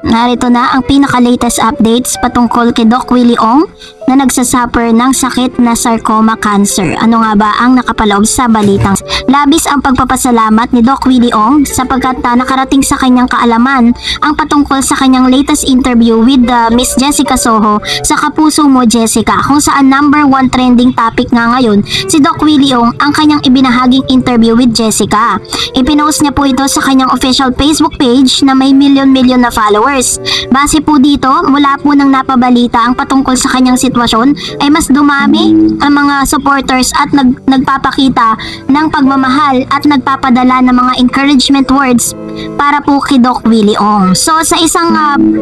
Narito na ang pinaka-latest updates patungkol kay Doc Willie Ong na nagsasuffer ng sakit na sarcoma cancer. Ano nga ba ang nakapaloob sa balitang? Labis ang pagpapasalamat ni Doc Willie Ong sapagkat nakarating sa kanyang kaalaman ang patungkol sa kanyang latest interview with Miss Jessica Soho sa Kapuso Mo Jessica, kung saan number 1 trending topic nga ngayon si Doc Willie Ong ang kanyang ibinahaging interview with Jessica. Ipinost niya po ito sa kanyang official Facebook page na may milyon-milyon na followers. Base po dito, mula po nang napabalita ang patungkol sa kanyang sitwasyon ay mas dumami ang mga supporters at nagpapakita ng pagmamahal at nagpapadala ng mga encouragement words para po kay Doc Willie Ong. So sa isang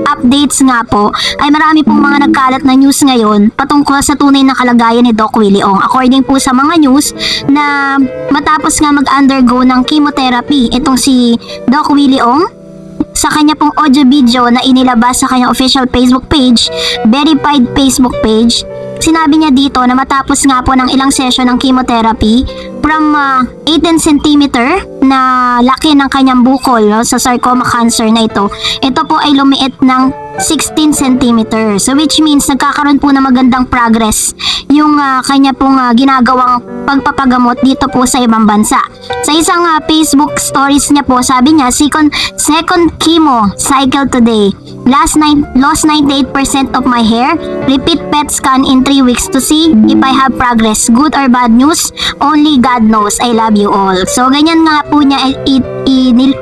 updates nga po ay marami pong mga nagkalat na news ngayon patungkol sa tunay na kalagayan ni Doc Willie Ong. According po sa mga news na matapos nga mag-undergo ng chemotherapy itong si Doc Willie Ong, sa kanya pong audio video na inilabas sa kanyang official Facebook page, verified Facebook page, sinabi niya dito na matapos nga po ng ilang session ng chemotherapy from 18 cm na laki ng kanyang bukol sa sarcoma cancer na ito po ay lumiit ng 16 cm. So which means nagkakaroon po ng magandang progress yung kanya pong ginagawang pagpapagamot dito po sa ibang bansa. Sa isang Facebook stories niya po, sabi niya, second chemo cycle today. Lost 98% of my hair. Repeat PET scan in 3 weeks to see if I have progress. Good or bad news? Only God knows. I love you all. So ganyan nga po niya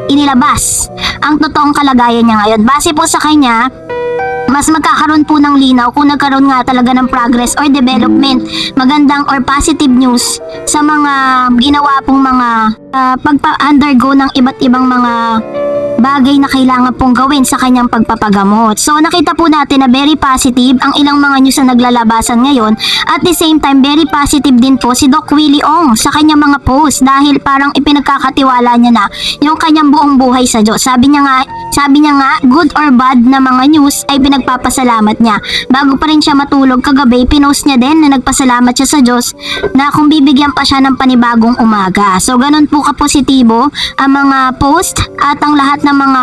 inilabas ang totoong kalagayan niya ngayon. Base po sa kanya, mas magkakaroon po ng linaw kung nagkaroon nga talaga ng progress or development, magandang or positive news sa mga ginawa pong mga pagpa-undergo ng iba't ibang mga bagay na kailangan pong gawin sa kanyang pagpapagamot. So nakita po natin na very positive ang ilang mga news na naglalabasan ngayon. At the same time, very positive din po si Doc Willie Ong sa kanyang mga post dahil parang ipinagkakatiwala niya na yung kanyang buong buhay sa Diyos. Sabi niya nga, good or bad na mga news ay pinagpapasalamat niya. Bago pa rin siya matulog kagabi, pinost niya din na nagpasalamat siya sa Diyos na kung bibigyan pa siya ng panibagong umaga. So ganun po kapositibo ang mga post at ang lahat ng mga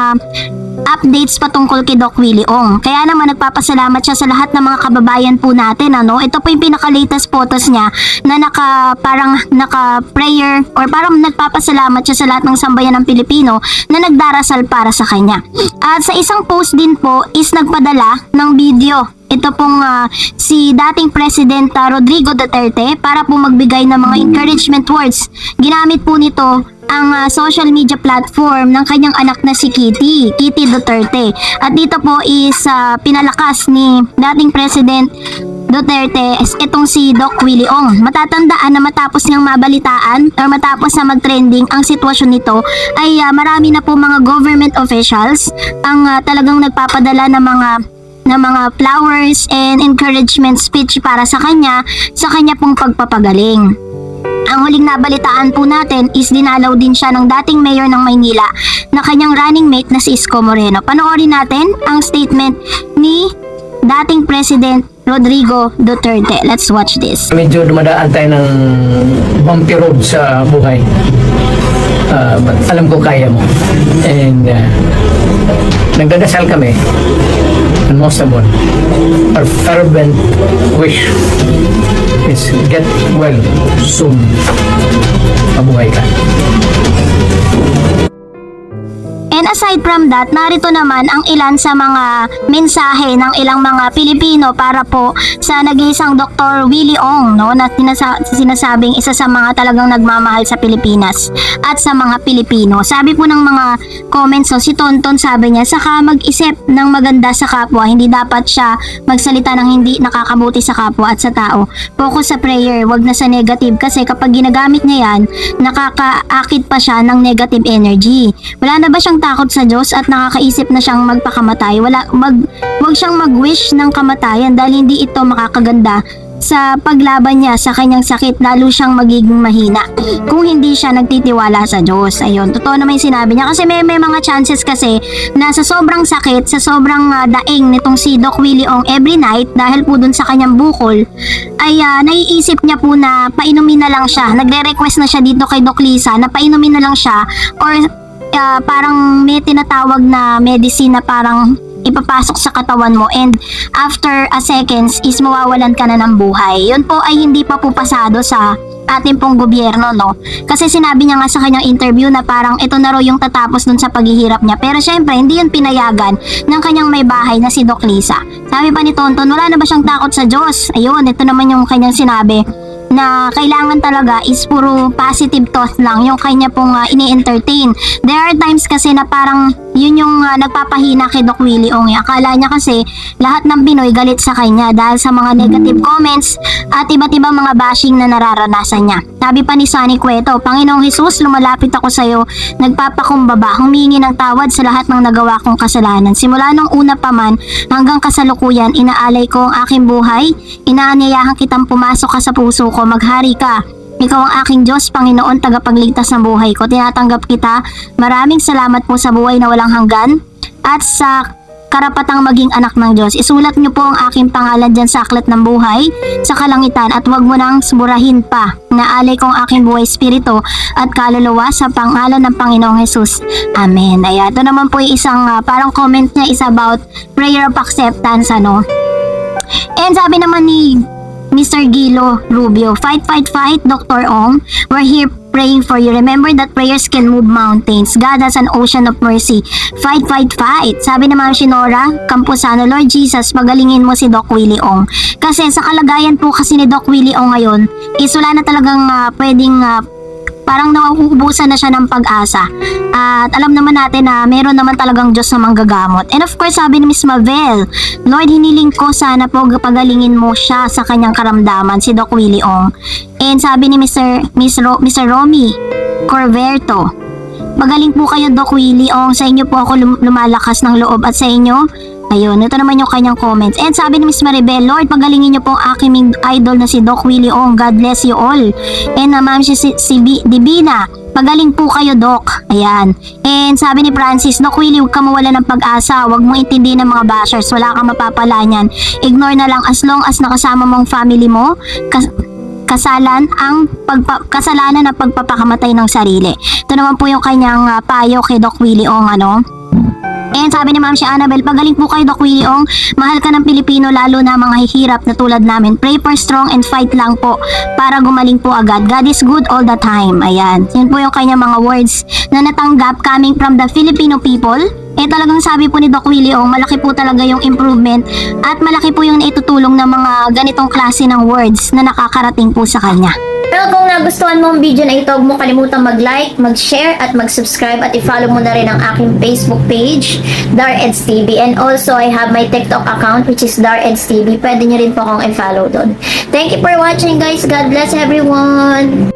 updates patungkol kay Doc Willie Ong. Kaya naman nagpapasalamat siya sa lahat ng mga kababayan po natin. Ito po yung pinaka-latest photos niya na parang naka-prayer or parang nagpapasalamat siya sa lahat ng sambayan ng Pilipino na nagdarasal para sa kanya. At sa isang post din po is nagpadala ng video. Ito pong si dating President Rodrigo Duterte para po magbigay ng mga encouragement words. Ginamit po nito ang social media platform ng kanyang anak na si Kitty Duterte. At dito po is pinalakas ni dating President Duterte itong si Doc Willie Ong. Matatandaan na matapos niyang mabalitaan or matapos na mag-trending ang sitwasyon nito ay marami na po mga government officials ang talagang nagpapadala ng mga flowers and encouragement speech para sa kanya pong pagpapagaling. Ang huling nabalitaan po natin is dinalaw din siya ng dating mayor ng Maynila na kanyang running mate na si Isko Moreno. Panoorin natin ang statement ni dating President Rodrigo Duterte. Let's watch this. Medyo dumadaan tayo ng bumpy road sa buhay. But alam ko kaya mo. And nagdadasal kami. And most of all, our fervent wish is get well soon. Mabuhay ka. And aside from that, narito naman ang ilan sa mga mensahe ng ilang mga Pilipino para po sa nag-iisang Dr. Willie Ong, na sinasabing isa sa mga talagang nagmamahal sa Pilipinas at sa mga Pilipino. Sabi po ng mga comments, si Tonton sabi niya, saka mag-isip ng maganda sa kapwa, hindi dapat siya magsalita ng hindi nakakabuti sa kapwa at sa tao. Focus sa prayer, wag na sa negative kasi kapag ginagamit niya yan, nakakaakit pa siya ng negative energy. Wala na ba siyang takot sa Diyos at nakakaisip na siyang magpakamatay? Wag siyang mag-wish ng kamatayan dahil hindi ito makakaganda sa paglaban niya sa kanyang sakit, lalo siyang magiging mahina kung hindi siya nagtitiwala sa Diyos. Ayun, totoo naman yung sinabi niya kasi may mga chances kasi na sa sobrang sakit, sa sobrang daing nitong si Doc Willie Ong every night dahil po dun sa kanyang bukol ay naiisip niya po na painumin na lang siya. Nagre-request na siya dito kay Doc Lisa na painumin na lang siya or parang may tinatawag na medicine na parang papasok sa katawan mo and after a seconds is mawawalan ka na ng buhay. Yun po ay hindi pa po pasado sa ating pong gobyerno, no? Kasi sinabi niya nga sa kanyang interview na parang ito na raw yung tatapos dun sa paghihirap niya. Pero syempre, hindi yun pinayagan ng kanyang may bahay na si Doc Lisa. Sabi pa ni Tonton, wala na ba siyang takot sa Diyos? Ayun, ito naman yung kanyang sinabi na kailangan talaga is puro positive thought lang yung kanya pong ini-entertain. There are times kasi na parang yun yung nagpapahina kay Doc Willie Ong. Akala niya kasi lahat ng Pinoy galit sa kanya dahil sa mga negative comments at iba't ibang mga bashing na nararanasan niya. Sabi pa ni Sonny Cueto, Panginoong Jesus, lumalapit ako sa iyo, nagpapakumbaba, humingi ng tawad sa lahat ng nagawa kong kasalanan. Simula nung una pa man hanggang kasalukuyan, inaalay ko ang aking buhay, inaanyayahan kitang pumasok ka sa puso ko, maghari ka. Ikaw ang aking Diyos, Panginoon, tagapagligtas ng buhay ko. Tinatanggap kita. Maraming salamat po sa buhay na walang hanggan at sa karapatang maging anak ng Diyos. Isulat niyo po ang aking pangalan dyan sa aklat ng buhay sa kalangitan at huwag mo nang sumurahin pa. Naalay ko ang aking buhay, espiritu at kaluluwa sa pangalan ng Panginoong Jesus. Amen. Ayan, ito naman po yung isang parang comment niya is about prayer of acceptance, ano. And sabi naman ni Mr. Gilo Rubio, fight, fight, fight, Dr. Ong. We're here praying for you. Remember that prayers can move mountains. God has an ocean of mercy. Fight, fight, fight. Sabi ni Ma'am Shinora Camposano, Lord Jesus, pagalingin mo si Doc Willie Ong. Kasi sa kalagayan po kasi ni Doc Willie Ong ngayon, is wala na talagang pwedeng parang nauubusan na siya ng pag-asa. At alam naman natin na meron naman talagang Diyos na manggagamot. And of course, sabi ni Miss Mavel, Lord, hiniling ko sana po pagalingin mo siya sa kanyang karamdaman, si Doc Willie Ong. And sabi ni Mr. Romy Corverto, magaling po kayo, Doc Willie Ong. Sa inyo po ako lumalakas ng loob at sa inyo, ayun, ito naman yung kanyang comments. And sabi ni Miss Maribel, Lord, pagalingin niyo po ang aking idol na si Doc Willie Ong. God bless you all. And ma'am si Divina, pagaling po kayo, Doc. Ayan. And sabi ni Francis, Doc Willie, huwag ka mawala ng pag-asa. Huwag mong intindihin ng mga bashers. Wala kang mapapala niyan. Ignore na lang as long as nakasama mong family mo. Kasalanan ang pagpapakamatay ng sarili. Ito naman po yung kanyang payo kay Doc Willie Ong, ano. And sabi ni Ma'am si Annabel, pagaling po kayo, Doc Willie Ong. Mahal ka ng Pilipino, lalo na mga hihirap na tulad namin. Pray for strong and fight lang po para gumaling po agad. God is good all the time. Ayan. Yan po yung kanyang mga words na natanggap coming from the Filipino people. Eh talagang sabi po ni Doc Willie Ong, malaki po talaga yung improvement at malaki po yung naitutulong ng mga ganitong klase ng words na nakakarating po sa kanya. Well, kung nagustuhan mo ang video na ito, huwag mo kalimutang mag-like, mag-share, at mag-subscribe, at i-follow mo na rin ang aking Facebook page, DarEds TV. And also, I have my TikTok account, which is DarEds TV. Pwede nyo rin po akong i-follow doon. Thank you for watching, guys. God bless everyone!